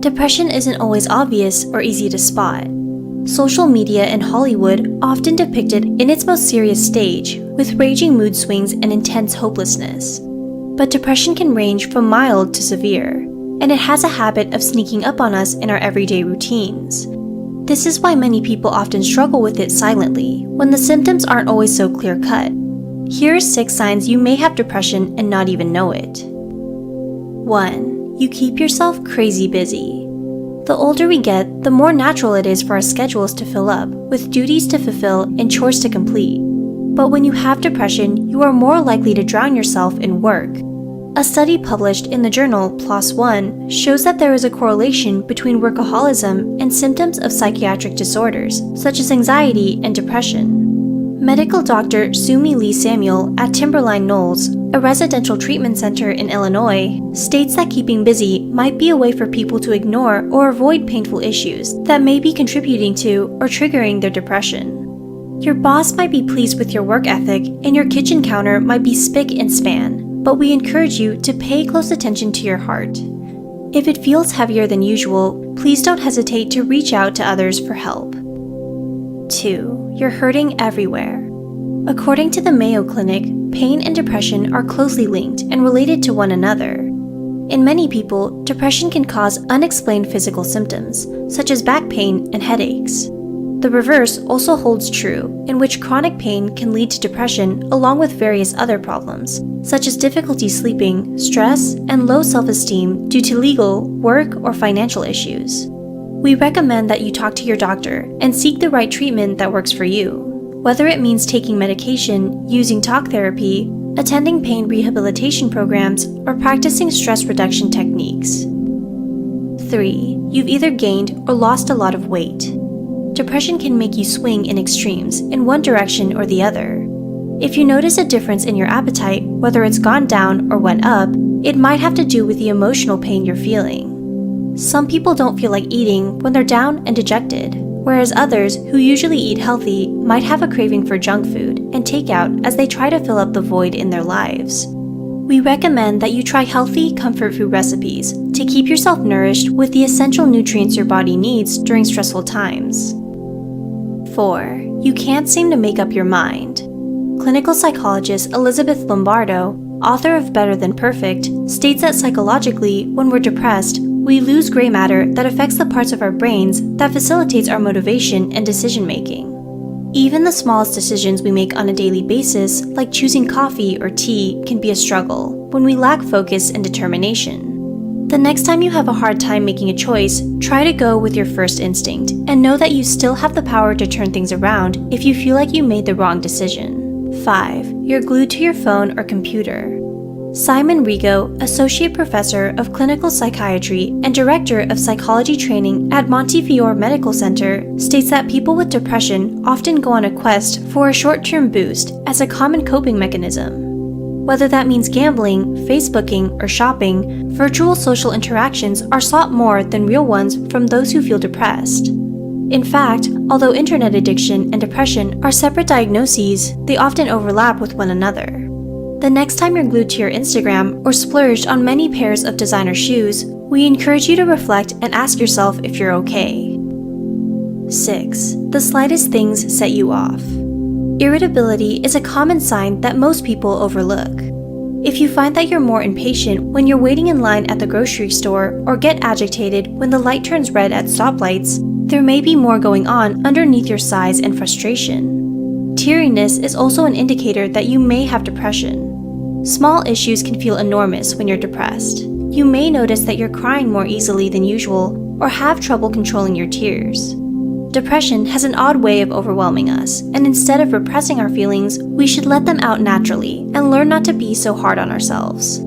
Depression isn't always obvious or easy to spot. Social media and Hollywood often depict it in its most serious stage, with raging mood swings and intense hopelessness. But depression can range from mild to severe, and it has a habit of sneaking up on us in our everyday routines. This is why many people often struggle with it silently, when the symptoms aren't always so clear-cut. Here are 6 signs you may have depression and not even know it. 1. You keep yourself crazy busy. The older we get, the more natural it is for our schedules to fill up, with duties to fulfill and chores to complete. But when you have depression, you are more likely to drown yourself in work. A study published in the journal PLOS shows that there is a correlation between workaholism and symptoms of psychiatric disorders, such as anxiety and depression. Medical doctor Sumi Lee Samuel at Timberline Knolls, a residential treatment center in Illinois, states that keeping busy might be a way for people to ignore or avoid painful issues that may be contributing to or triggering their depression. Your boss might be pleased with your work ethic and your kitchen counter might be spick and span, but we encourage you to pay close attention to your heart. If it feels heavier than usual, please don't hesitate to reach out to others for help. 2. You're hurting everywhere. According to the Mayo Clinic, pain and depression are closely linked and related to one another. In many people, depression can cause unexplained physical symptoms, such as back pain and headaches. The reverse also holds true, in which chronic pain can lead to depression along with various other problems, such as difficulty sleeping, stress, and low self-esteem due to legal, work, or financial issues. We recommend that you talk to your doctor and seek the right treatment that works for you, whether it means taking medication, using talk therapy, attending pain rehabilitation programs, or practicing stress reduction techniques. 3. You've either gained or lost a lot of weight. Depression can make you swing in extremes in one direction or the other. If you notice a difference in your appetite, whether it's gone down or went up, it might have to do with the emotional pain you're feeling. Some people don't feel like eating when they're down and dejected, whereas others, who usually eat healthy, might have a craving for junk food and takeout as they try to fill up the void in their lives. We recommend that you try healthy, comfort food recipes to keep yourself nourished with the essential nutrients your body needs during stressful times. 4. You can't seem to make up your mind. Clinical psychologist Elizabeth Lombardo, author of Better Than Perfect, states that psychologically, when we're depressed, we lose gray matter that affects the parts of our brains that facilitates our motivation and decision-making. Even the smallest decisions we make on a daily basis, like choosing coffee or tea, can be a struggle when we lack focus and determination. The next time you have a hard time making a choice, try to go with your first instinct and know that you still have the power to turn things around if you feel like you made the wrong decision. 5. You're glued to your phone or computer. Simon Rigo, Associate Professor of Clinical Psychiatry and Director of Psychology Training at Montefiore Medical Center, states that people with depression often go on a quest for a short-term boost as a common coping mechanism. Whether that means gambling, Facebooking, or shopping, virtual social interactions are sought more than real ones from those who feel depressed. In fact, although internet addiction and depression are separate diagnoses, they often overlap with one another. The next time you're glued to your Instagram or splurged on many pairs of designer shoes, we encourage you to reflect and ask yourself if you're okay. 6. The slightest things set you off. Irritability is a common sign that most people overlook. If you find that you're more impatient when you're waiting in line at the grocery store or get agitated when the light turns red at stoplights, there may be more going on underneath your sighs and frustration. Teariness is also an indicator that you may have depression. Small issues can feel enormous when you're depressed. You may notice that you're crying more easily than usual or have trouble controlling your tears. Depression has an odd way of overwhelming us, and instead of repressing our feelings, we should let them out naturally and learn not to be so hard on ourselves.